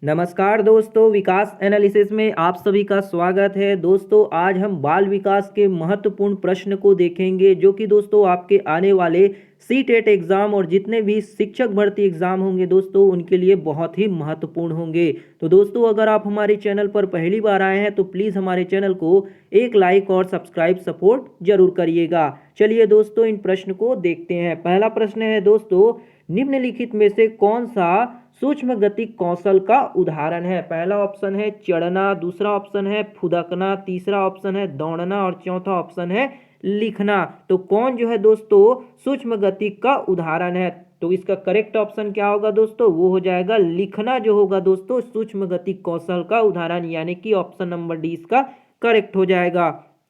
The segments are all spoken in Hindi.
नमस्कार दोस्तों, विकास एनालिसिस में आप सभी का स्वागत है। दोस्तों आज हम बाल विकास के महत्वपूर्ण प्रश्न को देखेंगे जो कि दोस्तों आपके आने वाले सीटेट एग्जाम और जितने भी शिक्षक भर्ती एग्जाम होंगे दोस्तों उनके लिए बहुत ही महत्वपूर्ण होंगे। तो दोस्तों अगर आप हमारे चैनल पर पहली बार आए हैं तो प्लीज़ हमारे चैनल को एक लाइक और सब्सक्राइब सपोर्ट जरूर करिएगा। चलिए दोस्तों इन प्रश्न को देखते हैं। पहला प्रश्न है दोस्तों, निम्नलिखित में से कौन सा सूक्ष्म गति कौशल का उदाहरण है? पहला ऑप्शन है चढ़ना, दूसरा ऑप्शन है फुदकना, तीसरा ऑप्शन है दौड़ना और चौथा ऑप्शन है लिखना। तो कौन जो है दोस्तों सूक्ष्म गति का उदाहरण है? तो इसका करेक्ट ऑप्शन क्या होगा दोस्तों? वो हो जाएगा लिखना जो होगा दोस्तों सूक्ष्म गति कौशल का उदाहरण, यानी कि ऑप्शन नंबर डी इसका करेक्ट हो जाएगा।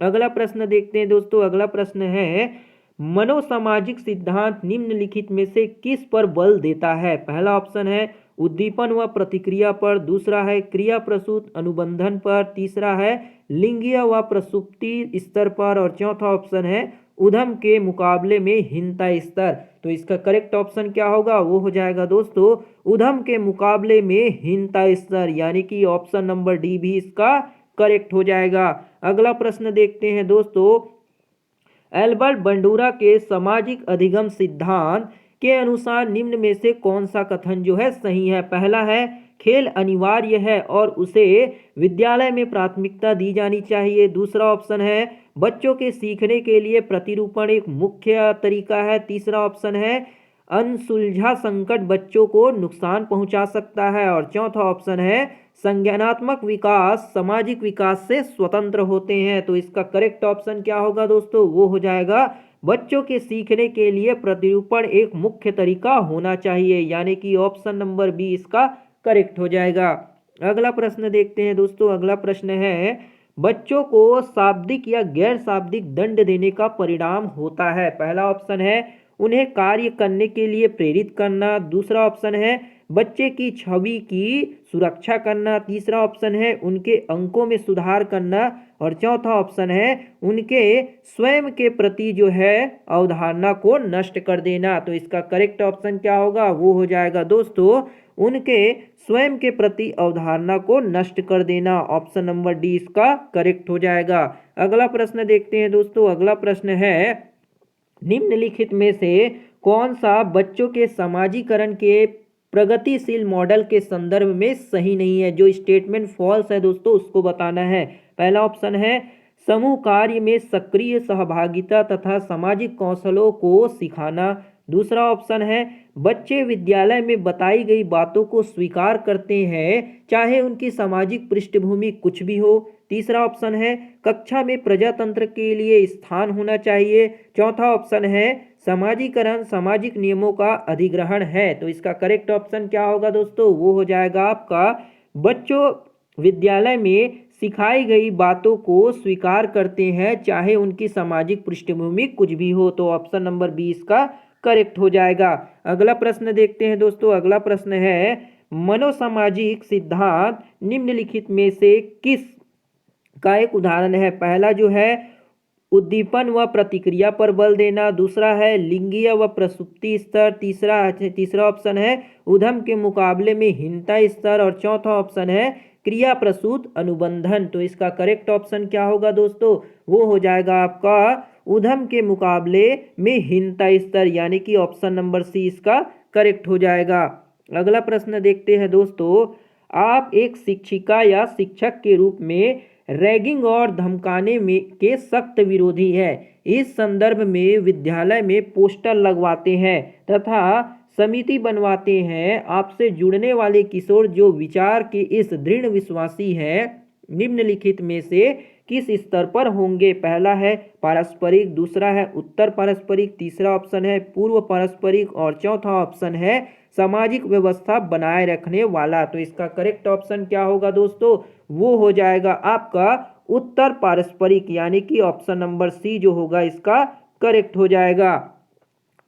अगला प्रश्न देखते हैं दोस्तों। अगला प्रश्न है, मनोसामाजिक सिद्धांत निम्नलिखित में से किस पर बल देता है? पहला ऑप्शन है उद्दीपन व प्रतिक्रिया पर, दूसरा है क्रिया प्रसूत अनुबंधन पर, तीसरा है लिंगीय व प्रसुप्ति स्तर पर और चौथा ऑप्शन है उद्यम के मुकाबले में हीनता स्तर। तो इसका करेक्ट ऑप्शन क्या होगा? वो हो जाएगा दोस्तों उद्यम के मुकाबले में हीनता स्तर, यानी कि ऑप्शन नंबर डी भी इसका करेक्ट हो जाएगा। अगला प्रश्न देखते हैं दोस्तों। एल्बर्ट बंडूरा के सामाजिक अधिगम सिद्धांत के अनुसार निम्न में से कौन सा कथन जो है सही है? पहला है खेल अनिवार्य है और उसे विद्यालय में प्राथमिकता दी जानी चाहिए। दूसरा ऑप्शन है बच्चों के सीखने के लिए प्रतिरूपण एक मुख्य तरीका है। तीसरा ऑप्शन है अनसुलझा संकट बच्चों को नुकसान पहुंचा सकता है और चौथा ऑप्शन है संज्ञानात्मक विकास सामाजिक विकास से स्वतंत्र होते हैं। तो इसका करेक्ट ऑप्शन क्या होगा दोस्तों? वो हो जाएगा बच्चों के सीखने के लिए प्रतिरूपण एक मुख्य तरीका होना चाहिए, यानी कि ऑप्शन नंबर बी इसका करेक्ट हो जाएगा। अगला प्रश्न देखते हैं दोस्तों। अगला प्रश्न है, बच्चों को शाब्दिक या गैर शाब्दिक दंड देने का परिणाम होता है। पहला ऑप्शन है उन्हें कार्य करने के लिए प्रेरित करना, दूसरा ऑप्शन है बच्चे की छवि की सुरक्षा करना, तीसरा ऑप्शन है उनके अंकों में सुधार करना और चौथा ऑप्शन है उनके स्वयं के प्रति जो है अवधारणा को नष्ट कर देना। तो इसका करेक्ट ऑप्शन क्या होगा? वो हो जाएगा दोस्तों उनके स्वयं के प्रति अवधारणा को नष्ट कर देना। ऑप्शन नंबर डी इसका करेक्ट हो जाएगा। अगला प्रश्न देखते हैं दोस्तों। अगला प्रश्न है, निम्नलिखित में से कौन सा बच्चों के समाजीकरण के प्रगतिशील मॉडल के संदर्भ में सही नहीं है? जो स्टेटमेंट फॉल्स है दोस्तों उसको बताना है। पहला ऑप्शन है समूह कार्य में सक्रिय सहभागिता तथा सामाजिक कौशलों को सिखाना, दूसरा ऑप्शन है बच्चे विद्यालय में बताई गई बातों को स्वीकार करते हैं चाहे उनकी सामाजिक पृष्ठभूमि कुछ भी हो, तीसरा ऑप्शन है कक्षा में प्रजातंत्र के लिए स्थान होना चाहिए, चौथा ऑप्शन है समाजीकरण सामाजिक नियमों का अधिग्रहण है। तो इसका करेक्ट ऑप्शन क्या होगा दोस्तों? वो हो जाएगा आपका बच्चों विद्यालय में सिखाई गई बातों को स्वीकार करते हैं चाहे उनकी सामाजिक पृष्ठभूमि कुछ भी हो। तो ऑप्शन नंबर 20 का करेक्ट हो जाएगा। अगला प्रश्न देखते हैं दोस्तों। अगला प्रश्न है मनोसामाजिक सिद्धांत निम्नलिखित में से किस का एक उदाहरण है? पहला जो है उद्दीपन व प्रतिक्रिया पर बल देना, दूसरा है लिंगीय व प्रसुप्ति स्तर, तीसरा ऑप्शन है उद्यम के मुकाबले में हीनता स्तर और चौथा ऑप्शन है क्रिया प्रसूत अनुबंधन। तो इसका करेक्ट ऑप्शन क्या होगा दोस्तों? वो हो जाएगा आपका उद्यम के मुकाबले में हीनता स्तर, यानी कि ऑप्शन नंबर सी इसका करेक्ट हो जाएगा। अगला प्रश्न देखते हैं दोस्तों। आप एक शिक्षिका या शिक्षक के रूप में रैगिंग और धमकाने में के सख्त विरोधी है। इस संदर्भ में विद्यालय में पोस्टर लगवाते हैं तथा समिति बनवाते हैं। आपसे जुड़ने वाले किशोर जो विचार के इस दृढ़ विश्वासी हैं निम्नलिखित में से किस स्तर पर होंगे? पहला है पारस्परिक, दूसरा है उत्तर पारस्परिक, तीसरा ऑप्शन है पूर्व पारस्परिक और चौथा ऑप्शन है सामाजिक व्यवस्था बनाए रखने वाला। तो इसका करेक्ट ऑप्शन क्या होगा दोस्तों? वो हो जाएगा आपका उत्तर पारस्परिक, यानी कि ऑप्शन नंबर सी जो होगा इसका करेक्ट हो जाएगा।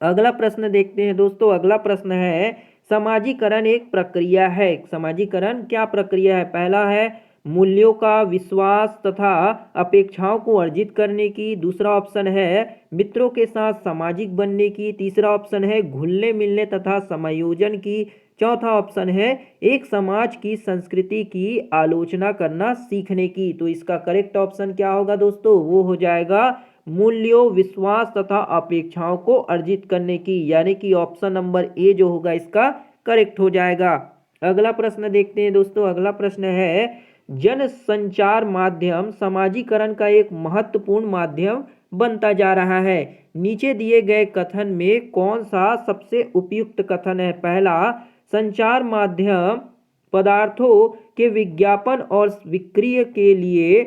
अगला प्रश्न देखते हैं दोस्तों। अगला प्रश्न है समाजीकरण एक प्रक्रिया है। समाजीकरण क्या प्रक्रिया है? पहला है मूल्यों का विश्वास तथा अपेक्षाओं को अर्जित करने की, दूसरा ऑप्शन है मित्रों के साथ सामाजिक बनने की, तीसरा ऑप्शन है घुलने मिलने तथा समायोजन की, चौथा ऑप्शन है एक समाज की संस्कृति की आलोचना करना सीखने की। तो इसका करेक्ट ऑप्शन क्या होगा दोस्तों, वो हो जाएगा मूल्यों, विश्वास तथा अपेक्षाओं को अर्जित करने की, यानी कि ऑप्शन नंबर ए जो होगा इसका करेक्ट हो जाएगा। अगला प्रश्न देखते हैं दोस्तों। अगला प्रश्न है जन संचार माध्यम समाजीकरण का एक महत्वपूर्ण माध्यम बनता जा रहा है। नीचे दिए गए कथन में कौन सा सबसे उपयुक्त कथन है। पहला, संचार माध्यम पदार्थों के विज्ञापन और विक्रय के लिए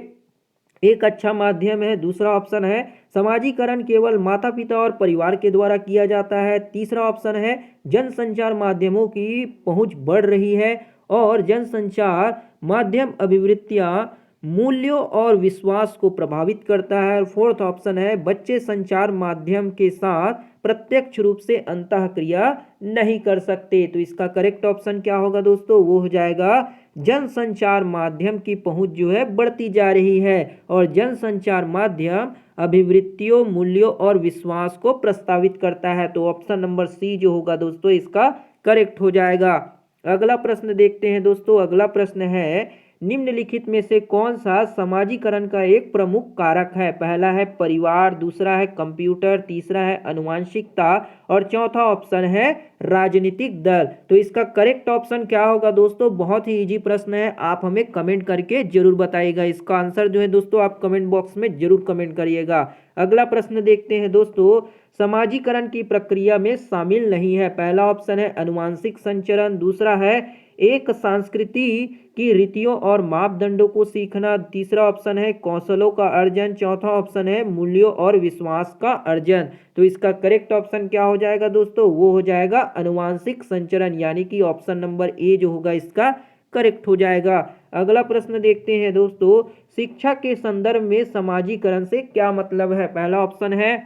एक अच्छा माध्यम है। दूसरा ऑप्शन है समाजीकरण केवल माता पिता और परिवार के द्वारा किया जाता है। तीसरा ऑप्शन है जनसंचार माध्यमों की पहुंच बढ़ रही है और जनसंचार माध्यम अभिवृत्तियां मूल्यों और विश्वास को प्रभावित करता है। और फोर्थ ऑप्शन है बच्चे संचार माध्यम के साथ प्रत्यक्ष रूप से अंतःक्रिया नहीं कर सकते। तो इसका करेक्ट ऑप्शन क्या होगा दोस्तों, वो हो जाएगा जनसंचार माध्यम की पहुंच जो है बढ़ती जा रही है और जनसंचार माध्यम अभिवृत्तियों, मूल्यों और विश्वास को प्रस्तावित करता है। तो ऑप्शन नंबर सी जो होगा दोस्तों इसका करेक्ट हो जाएगा। अगला प्रश्न देखते हैं दोस्तों। अगला प्रश्न है निम्नलिखित में से कौन सा समाजीकरण का एक प्रमुख कारक है। पहला है परिवार, दूसरा है कंप्यूटर, तीसरा है आनुवंशिकता और चौथा ऑप्शन है राजनीतिक दल। तो इसका करेक्ट ऑप्शन क्या होगा दोस्तों, बहुत ही इजी प्रश्न है, आप हमें कमेंट करके जरूर बताइएगा। इसका आंसर जो है दोस्तों आप कमेंट बॉक्स में जरूर कमेंट करिएगा। अगला प्रश्न देखते हैं दोस्तों। समाजीकरण की प्रक्रिया में शामिल नहीं है। पहला ऑप्शन है अनुवांशिक संचरण, दूसरा है एक संस्कृति की रीतियों और मापदंडों को सीखना, तीसरा ऑप्शन है कौशलों का अर्जन, चौथा ऑप्शन है मूल्यों और विश्वास का अर्जन। तो इसका करेक्ट ऑप्शन क्या हो जाएगा दोस्तों, वो हो जाएगा अनुवांशिक संचरण, यानी कि ऑप्शन नंबर ए जो होगा इसका करेक्ट हो जाएगा। अगला प्रश्न देखते हैं दोस्तों। शिक्षा के संदर्भ में समाजीकरण से क्या मतलब है। पहला ऑप्शन है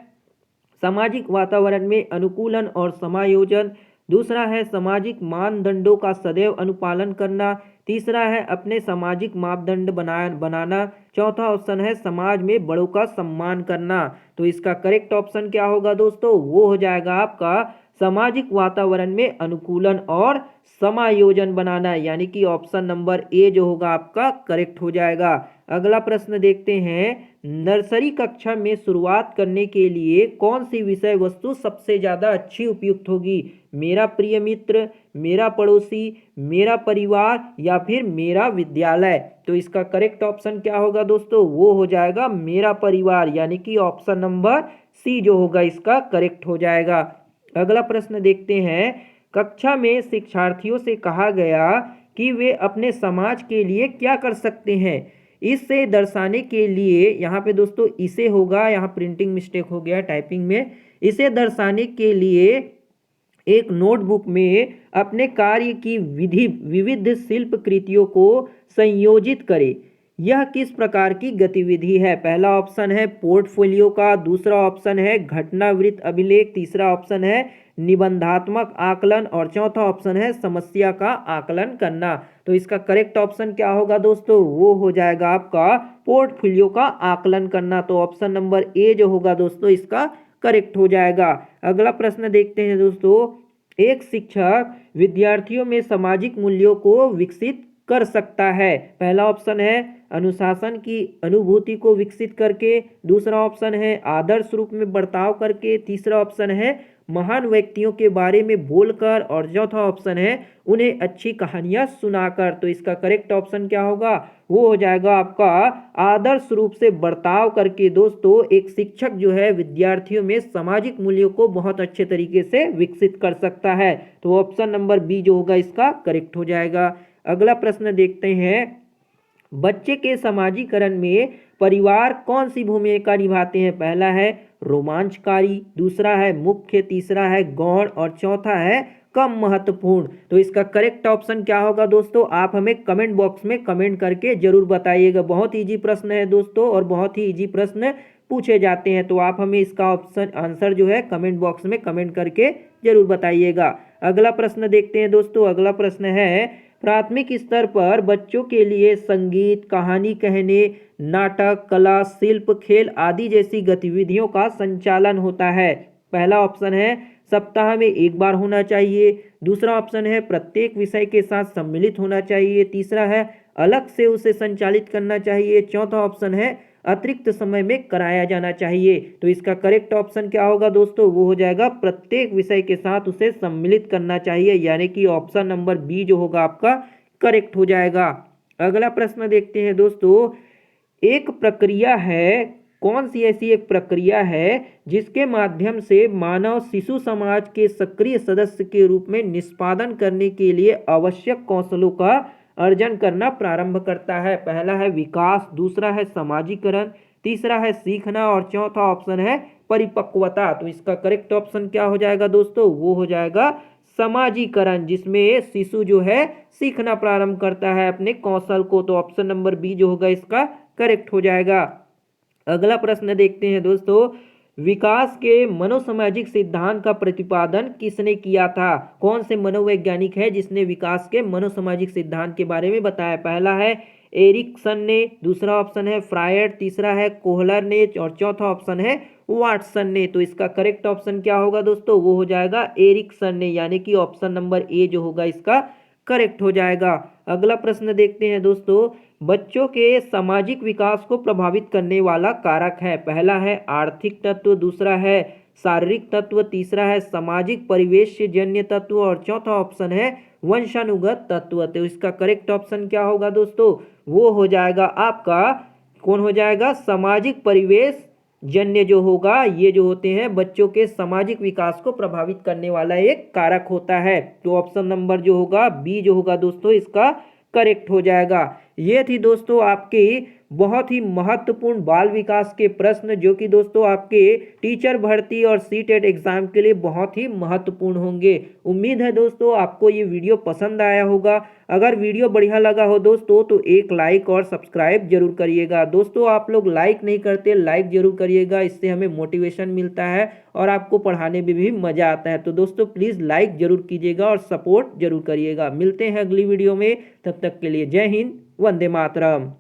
सामाजिक वातावरण में अनुकूलन और समायोजन, दूसरा है सामाजिक मानदंडों का सदैव अनुपालन करना, तीसरा है अपने सामाजिक मापदंड बनाना, चौथा ऑप्शन है समाज में बड़ों का सम्मान करना। तो इसका करेक्ट ऑप्शन क्या होगा दोस्तों, वो हो जाएगा आपका सामाजिक वातावरण में अनुकूलन और समायोजन बनाना, यानी कि ऑप्शन नंबर ए जो होगा आपका करेक्ट हो जाएगा। अगला प्रश्न देखते हैं। नर्सरी कक्षा में शुरुआत करने के लिए कौन सी विषय वस्तु सबसे ज्यादा अच्छी उपयुक्त होगी। मेरा प्रिय मित्र, मेरा पड़ोसी, मेरा परिवार या फिर मेरा विद्यालय। तो इसका करेक्ट ऑप्शन क्या होगा दोस्तों, वो हो जाएगा मेरा परिवार, यानी कि ऑप्शन नंबर सी जो होगा इसका करेक्ट हो जाएगा। अगला प्रश्न देखते हैं। कक्षा में शिक्षार्थियों से कहा गया कि वे अपने समाज के लिए क्या कर सकते हैं। इससे दर्शाने के लिए, यहाँ पे दोस्तों इसे होगा, यहाँ प्रिंटिंग मिस्टेक हो गया टाइपिंग में। इसे दर्शाने के लिए एक नोटबुक में अपने कार्य की विविध शिल्प कृतियों को संयोजित करें। यह किस प्रकार की गतिविधि है। पहला ऑप्शन है पोर्टफोलियो का, दूसरा ऑप्शन है घटनावृत्त अभिलेख, तीसरा ऑप्शन है निबंधात्मक आकलन और चौथा ऑप्शन है समस्या का आकलन करना। तो इसका करेक्ट ऑप्शन क्या होगा दोस्तों, वो हो जाएगा आपका पोर्टफोलियो का आकलन करना। तो ऑप्शन नंबर ए जो होगा दोस्तों इसका करेक्ट हो जाएगा। अगला प्रश्न देखते हैं दोस्तों। एक शिक्षक विद्यार्थियों में सामाजिक मूल्यों को विकसित कर सकता है। पहला ऑप्शन है अनुशासन की अनुभूति को विकसित करके, दूसरा ऑप्शन है आदर्श रूप में बर्ताव करके, तीसरा ऑप्शन है महान व्यक्तियों के बारे में बोलकर और चौथा ऑप्शन है उन्हें अच्छी कहानियां सुनाकर। तो इसका करेक्ट ऑप्शन क्या होगा, वो हो जाएगा आपका आदर्श रूप से बर्ताव करके। दोस्तों एक शिक्षक जो है विद्यार्थियों में सामाजिक मूल्यों को बहुत अच्छे तरीके से विकसित कर सकता है। तो ऑप्शन नंबर बी जो होगा इसका करेक्ट हो जाएगा। अगला प्रश्न देखते हैं। बच्चे के समाजीकरण में परिवार कौन सी भूमिका निभाते हैं। पहला है रोमांचकारी, दूसरा है मुख्य, तीसरा है गौण और चौथा है कम महत्वपूर्ण। तो इसका करेक्ट ऑप्शन क्या होगा दोस्तों, आप हमें कमेंट बॉक्स में कमेंट करके जरूर बताइएगा। बहुत इजी प्रश्न है दोस्तों और बहुत ही इजी प्रश्न पूछे जाते हैं। तो आप हमें इसका ऑप्शन आंसर जो है कमेंट बॉक्स में कमेंट करके जरूर बताइएगा। अगला प्रश्न देखते हैं दोस्तों। अगला प्रश्न है प्राथमिक स्तर पर बच्चों के लिए संगीत, कहानी कहने, नाटक, कला, शिल्प, खेल आदि जैसी गतिविधियों का संचालन होता है। पहला ऑप्शन है सप्ताह में एक बार होना चाहिए, दूसरा ऑप्शन है प्रत्येक विषय के साथ सम्मिलित होना चाहिए, तीसरा है अलग से उसे संचालित करना चाहिए, चौथा ऑप्शन है अतिरिक्त समय में कराया जाना चाहिए। तो इसका करेक्ट ऑप्शन क्या होगा दोस्तों, वो हो जाएगा प्रत्येक विषय के साथ उसे सम्मिलित करना चाहिए, यानी कि ऑप्शन नंबर बी जो होगा आपका करेक्ट हो जाएगा। अगला प्रश्न देखते हैं दोस्तों, एक प्रक्रिया है, कौन सी ऐसी एक प्रक्रिया है जिसके माध्यम से मानव शिशु समाज के सक्रिय सदस्य के रूप में निष्पादन करने के लिए आवश्यक कौशलों का अर्जन करना प्रारंभ करता है। पहला है विकास, दूसरा है समाजीकरण, तीसरा है सीखना और चौथा ऑप्शन है परिपक्वता। तो इसका करेक्ट ऑप्शन क्या हो जाएगा दोस्तों, वो हो जाएगा समाजीकरण, जिसमें शिशु जो है सीखना प्रारंभ करता है अपने कौशल को। तो ऑप्शन नंबर बी जो होगा इसका करेक्ट हो जाएगा। अगला प्रश्न देखते हैं दोस्तों, विकास के मनोसामाजिक सिद्धांत का प्रतिपादन किसने किया था? कौन से मनोवैज्ञानिक है जिसने विकास के मनोसामाजिक सिद्धांत के बारे में बताया? पहला है एरिक्सन ने, दूसरा ऑप्शन है फ्रायड, तीसरा है कोहलर ने और चौथा ऑप्शन है वाटसन ने। तो इसका करेक्ट ऑप्शन क्या होगा दोस्तों, वो हो जाएगा एरिक्सन ने, यानी कि ऑप्शन नंबर ए जो होगा इसका करेक्ट हो जाएगा। अगला प्रश्न देखते हैं दोस्तों, बच्चों के सामाजिक विकास को प्रभावित करने वाला कारक है। पहला है आर्थिक तत्व, दूसरा है शारीरिक तत्व, तीसरा है सामाजिक परिवेश जन्य तत्व और चौथा ऑप्शन है वंशानुगत तत्व। तो इसका करेक्ट ऑप्शन क्या होगा दोस्तों, वो हो जाएगा आपका, कौन हो जाएगा, सामाजिक परिवेश जन्य जो होगा, ये जो होते हैं बच्चों के सामाजिक विकास को प्रभावित करने वाला एक कारक होता है। तो ऑप्शन नंबर जो होगा बी जो होगा दोस्तों इसका करेक्ट हो जाएगा। ये थी दोस्तों आपकी बहुत ही महत्वपूर्ण बाल विकास के प्रश्न, जो कि दोस्तों आपके टीचर भर्ती और सीटेट एग्जाम के लिए बहुत ही महत्वपूर्ण होंगे। उम्मीद है दोस्तों आपको ये वीडियो पसंद आया होगा। अगर वीडियो बढ़िया लगा हो दोस्तों तो एक लाइक और सब्सक्राइब जरूर करिएगा। दोस्तों आप लोग लाइक नहीं करते, लाइक जरूर करिएगा, इससे हमें मोटिवेशन मिलता है और आपको पढ़ाने में भी मजा आता है। तो दोस्तों प्लीज़ लाइक जरूर कीजिएगा और सपोर्ट जरूर करिएगा। मिलते हैं अगली वीडियो में, तब तक के लिए जय हिंद, वंदे मातरम।